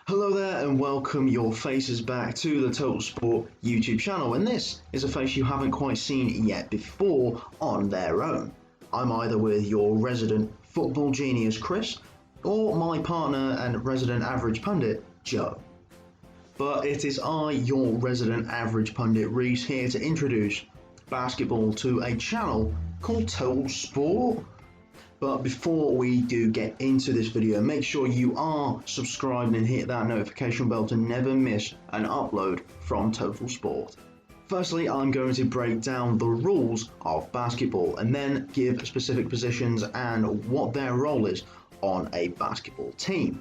Hello there and welcome your faces back to the TotalSport YouTube channel, and this is a face you haven't quite seen yet before on their own. I'm either with your resident football genius Chris or my partner and resident average pundit Joe. But it is I, your resident average pundit Reece, here to introduce basketball to a channel called TotalSport. But before we do get into this video, make sure you are subscribed and hit that notification bell to never miss an upload from TotalSport. Firstly, I'm going to break down the rules of basketball and then give specific positions and what their role is on a basketball team.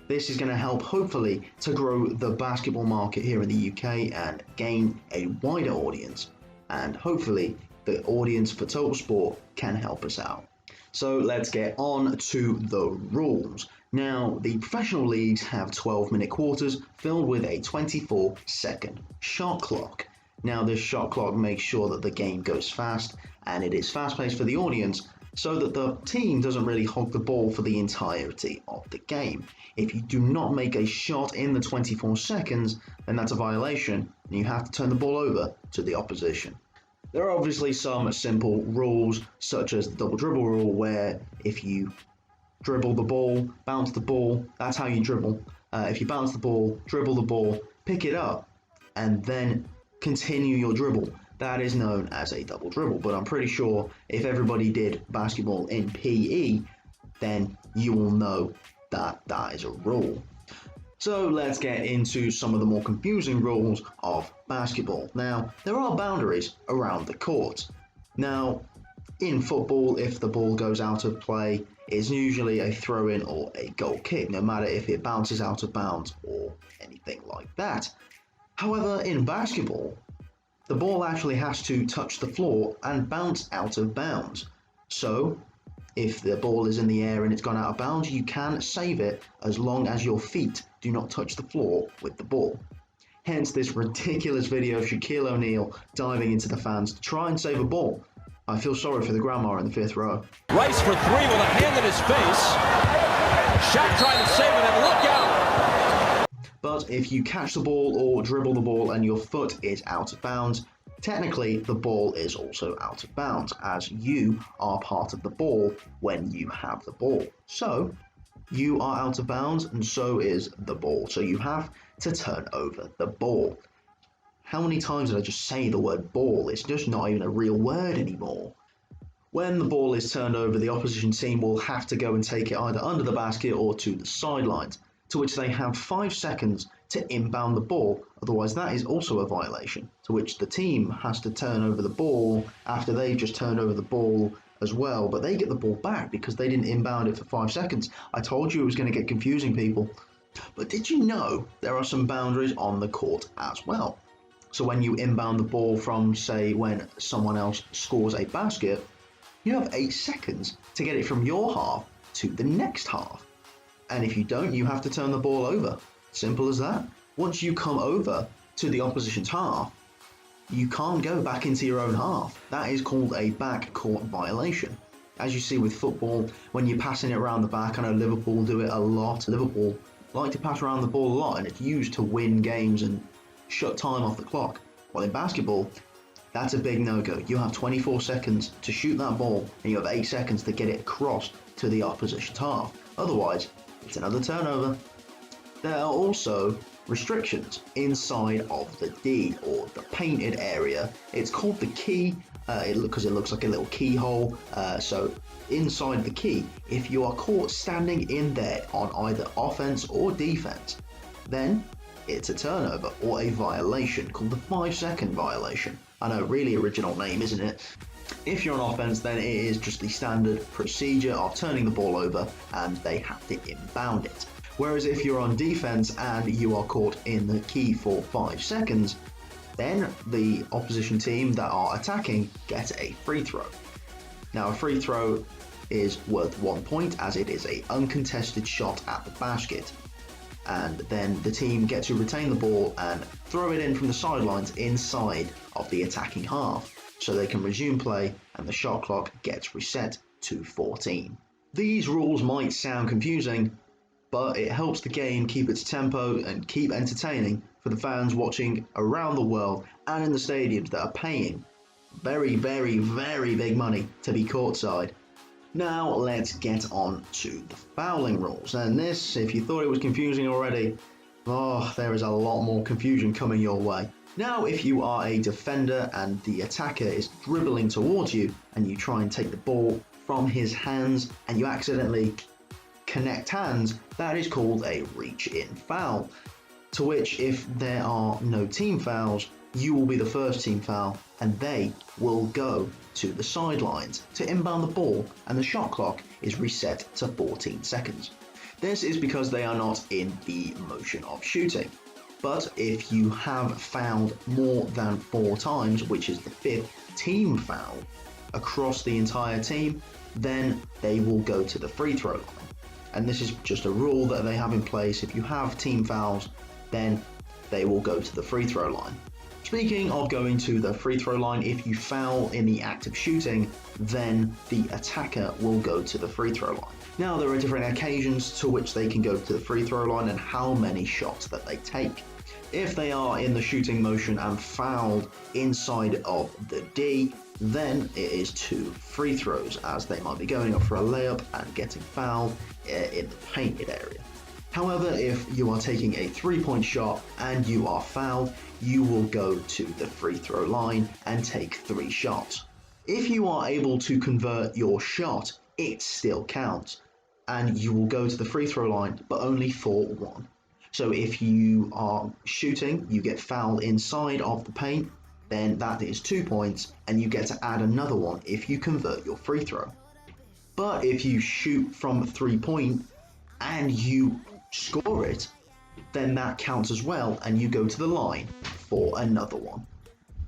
This is going to help hopefully to grow the basketball market here in the UK and gain a wider audience. And hopefully the audience for TotalSport can help us out. So let's get on to the rules. Now, the professional leagues have 12-minute quarters filled with a 24-second shot clock. Now, this shot clock makes sure that the game goes fast and it is fast-paced for the audience so that the team doesn't really hog the ball for the entirety of the game. If you do not make a shot in the 24 seconds, then that's a violation and you have to turn the ball over to the opposition. There are obviously some simple rules, such as the double dribble rule, where if you dribble the ball, bounce the ball, that's how you dribble. If you bounce the ball, dribble the ball, pick it up, and then continue your dribble, that is known as a double dribble. But I'm pretty sure if everybody did basketball in PE, then you will know that that is a rule. So let's get into some of the more confusing rules of basketball. Now, there are boundaries around the court. Now, in football, if the ball goes out of play, it's usually a throw-in or a goal kick, no matter if it bounces out of bounds or anything like that. However, in basketball, the ball actually has to touch the floor and bounce out of bounds. So, if the ball is in the air and it's gone out of bounds, you can save it as long as your feet do not touch the floor with the ball. Hence this ridiculous video of Shaquille O'Neal diving into the fans to try and save a ball. I feel sorry for the grandma in the fifth row. Rice for three with a hand in his face. Shaq trying to save it and look out. But if you catch the ball or dribble the ball and your foot is out of bounds, technically the ball is also out of bounds, as you are part of the ball when you have the ball. So you are out of bounds and so is the ball. So you have to turn over the ball. How many times did I just say the word ball? It's just not even a real word anymore. When the ball is turned over, the opposition team will have to go and take it either under the basket or to the sidelines, to which they have 5 seconds to inbound the ball. Otherwise, that is also a violation, to which the team has to turn over the ball after they've just turned over the ball as well, but they get the ball back because they didn't inbound it for 5 seconds. I told you it was going to get confusing, people. But did you know there are some boundaries on the court as well? So when you inbound the ball from, say, when someone else scores a basket, you have 8 seconds to get it from your half to the next half. And if you don't, you have to turn the ball over. Simple as that. Once you come over to the opposition's half, you can't go back into your own half. That is called a backcourt violation. As you see with football, when you're passing it around the back, I know Liverpool do it a lot. Liverpool like to pass around the ball a lot, and it's used to win games and shut time off the clock. Well, in basketball, that's a big no-go. You have 24 seconds to shoot that ball, and you have 8 seconds to get it across to the opposition's half. Otherwise, it's another turnover. There are also restrictions inside of the D, or the painted area. It's called the key because it looks like a little keyhole. So inside the key, if you are caught standing in there on either offense or defense, then it's a turnover or a violation called the 5-second violation. I know, really original name, isn't it? If you're on offense, then it is just the standard procedure of turning the ball over and they have to inbound it. Whereas if you're on defense and you are caught in the key for 5 seconds, then the opposition team that are attacking get a free throw. Now, a free throw is worth 1 point as it is an uncontested shot at the basket. And then the team get to retain the ball and throw it in from the sidelines inside of the attacking half, so they can resume play and the shot clock gets reset to 14. These rules might sound confusing, but it helps the game keep its tempo and keep entertaining for the fans watching around the world and in the stadiums that are paying very, very, very big money to be courtside. Now let's get on to the fouling rules, and this, if you thought it was confusing already, there is a lot more confusion coming your way. Now, if you are a defender and the attacker is dribbling towards you and you try and take the ball from his hands and you accidentally connect hands, that is called a reach-in foul, to which if there are no team fouls, you will be the first team foul and they will go to the sidelines to inbound the ball, and the shot clock is reset to 14 seconds. This is because they are not in the motion of shooting. But if you have fouled more than 4 times, which is the 5th team foul across the entire team, then they will go to the free throw line. And this is just a rule that they have in place. If you have team fouls, then they will go to the free throw line. Speaking of going to the free throw line, if you foul in the act of shooting, then the attacker will go to the free throw line. Now, there are different occasions to which they can go to the free throw line and how many shots that they take. If they are in the shooting motion and fouled inside of the D, then it is 2 free throws, as they might be going up for a layup and getting fouled in the painted area. However, if you are taking a 3-point shot and you are fouled, you will go to the free throw line and take 3 shots. If you are able to convert your shot, it still counts, and you will go to the free throw line, but only for 1. So if you are shooting, you get fouled inside of the paint, then that is 2 points, and you get to add another one if you convert your free throw. But if you shoot from 3-point and you score it, then that counts as well, and you go to the line for another one.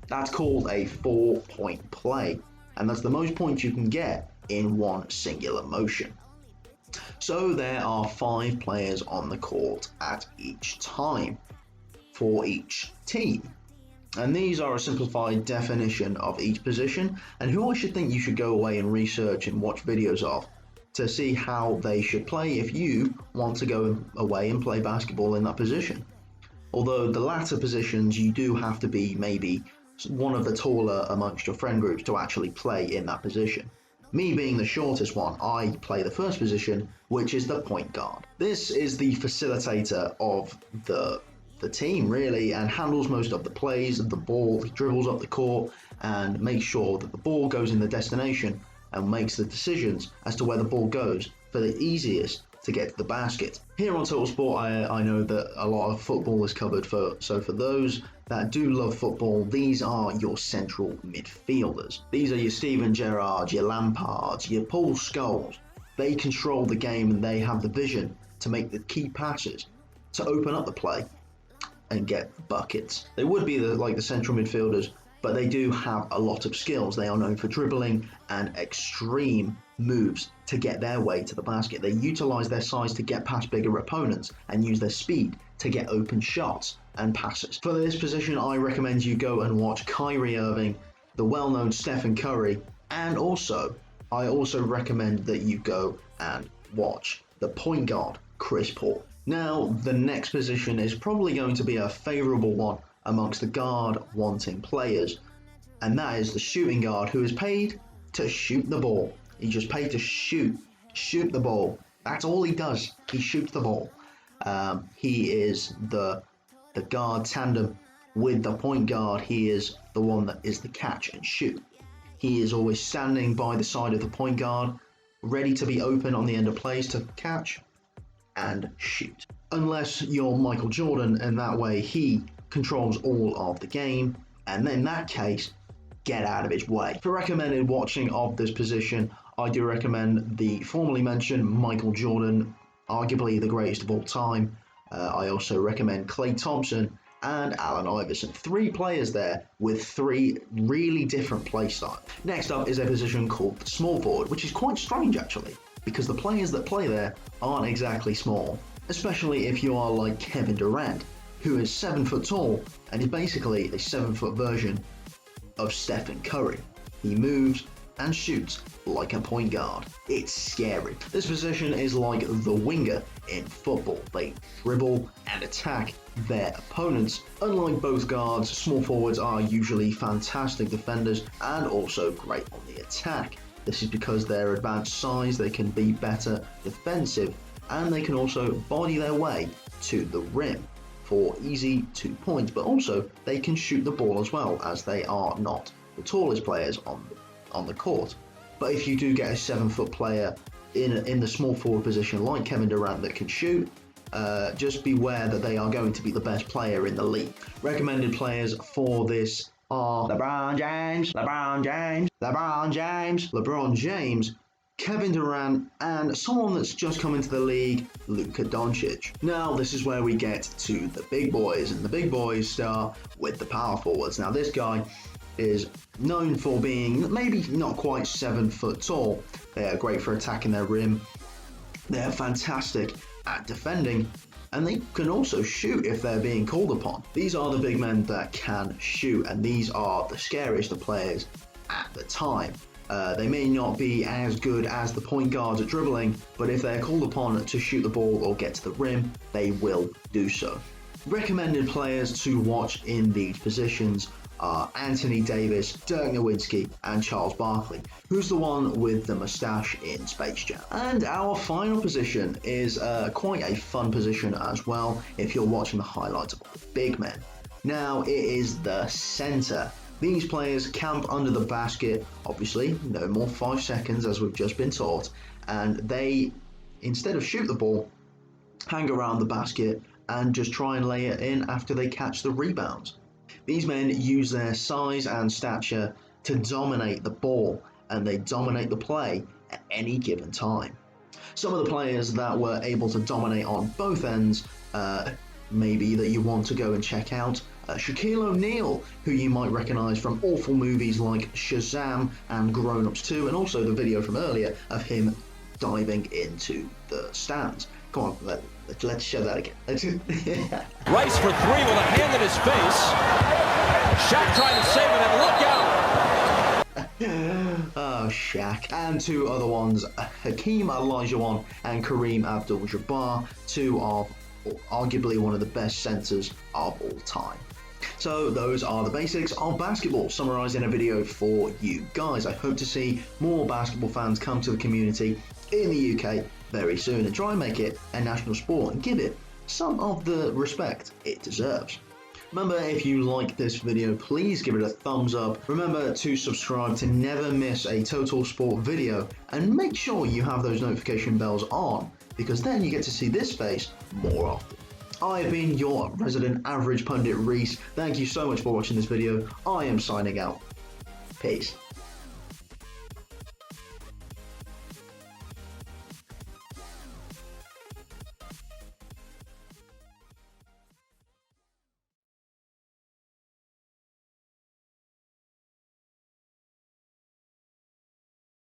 That's called a 4-point play, and that's the most points you can get in one singular motion. So there are 5 players on the court at each time for each team. And these are a simplified definition of each position and who I should think you should go away and research and watch videos of to see how they should play if you want to go away and play basketball in that position. Although the latter positions, you do have to be maybe one of the taller amongst your friend groups to actually play in that position. Me being the shortest one, I play the first position, which is the point guard. This is the facilitator of the team, really, and handles most of the plays of the ball. He dribbles up the court and makes sure that the ball goes in the destination and makes the decisions as to where the ball goes for the easiest to get to the basket. Here on TotalSport, I know that a lot of football is covered, so for those that do love football, these are your central midfielders. These are your Steven Gerrards, your Lampards, your Paul Scholes. They control the game and they have the vision to make the key passes to open up the play and get buckets. They would be like the central midfielders, but they do have a lot of skills. They are known for dribbling and extreme moves to get their way to the basket. They utilize their size to get past bigger opponents and use their speed to get open shots and passes. For this position, I recommend you go and watch Kyrie Irving, the well-known Stephen Curry, and I also recommend that you go and watch the point guard, Chris Paul. Now, the next position is probably going to be a favorable one amongst the guard wanting players, and that is the shooting guard, who is paid to shoot the ball. He's just paid to shoot the ball. That's all he does. He shoots the ball. He is the guard tandem with the point guard. He is the one that is the catch and shoot. He is always standing by the side of the point guard, ready to be open on the end of plays to catch and shoot. Unless you're Michael Jordan, and that way he controls all of the game, and in that case, get out of his way. For recommended watching of this position, I do recommend the formerly mentioned Michael Jordan, arguably the greatest of all time. I also recommend Klay Thompson and Allen Iverson. 3 players there with 3 really different play styles. Next up is a position called the small forward, which is quite strange actually, because the players that play there aren't exactly small, especially if you are like Kevin Durant, who is 7 foot tall and is basically a 7 foot version of Stephen Curry. He moves and shoots like a point guard. It's scary. This position is like the winger in football. They dribble and attack their opponents. Unlike both guards, small forwards are usually fantastic defenders and also great on the attack. This is because their advanced size, they can be better defensive, and they can also body their way to the rim for easy 2 points, but also they can shoot the ball as well, as they are not the tallest players on the court. But if you do get a 7-foot player in the small forward position like Kevin Durant that can shoot, just beware that they are going to be the best player in the league. Recommended players for this are LeBron James, Kevin Durant, and someone that's just come into the league, Luka Doncic. Now this is where we get to the big boys, and the big boys start with the power forwards. Now this guy is known for being maybe not quite 7 foot tall. They are great for attacking their rim. They are fantastic at defending, and they can also shoot if they're being called upon. These are the big men that can shoot, and these are the scariest of players at the time. They may not be as good as the point guards at dribbling, but if they're called upon to shoot the ball or get to the rim, they will do so. Recommended players to watch in these positions are Anthony Davis, Dirk Nowitzki, and Charles Barkley, who's the one with the mustache in Space Jam. And our final position is quite a fun position as well if you're watching the highlights of the big men. Now it is the center. These players camp under the basket, obviously, no more 5 seconds as we've just been taught, and they, instead of shoot the ball, hang around the basket and just try and lay it in after they catch the rebounds. These men use their size and stature to dominate the ball, and they dominate the play at any given time. Some of the players that were able to dominate on both ends, maybe that you want to go and check out, Shaquille O'Neal, who you might recognize from awful movies like Shazam and Grown Ups 2, and also the video from earlier of him diving into the stands. Come on, let's show that again. Rice for 3 with a hand in his face. Shaq trying to save it, and look out! Oh, Shaq. And 2 other ones, Hakeem Olajuwon and Kareem Abdul-Jabbar, 2 of arguably one of the best centers of all time. So those are the basics of basketball summarized in a video for you guys. I hope to see more basketball fans come to the community in the UK very soon and try and make it a national sport and give it some of the respect it deserves. Remember, if you like this video, please give it a thumbs up. Remember to subscribe to never miss a TotalSport video, and make sure you have those notification bells on, because then you get to see this face more often. I have been your resident average pundit, Reece. Thank you so much for watching this video. I am signing out. Peace.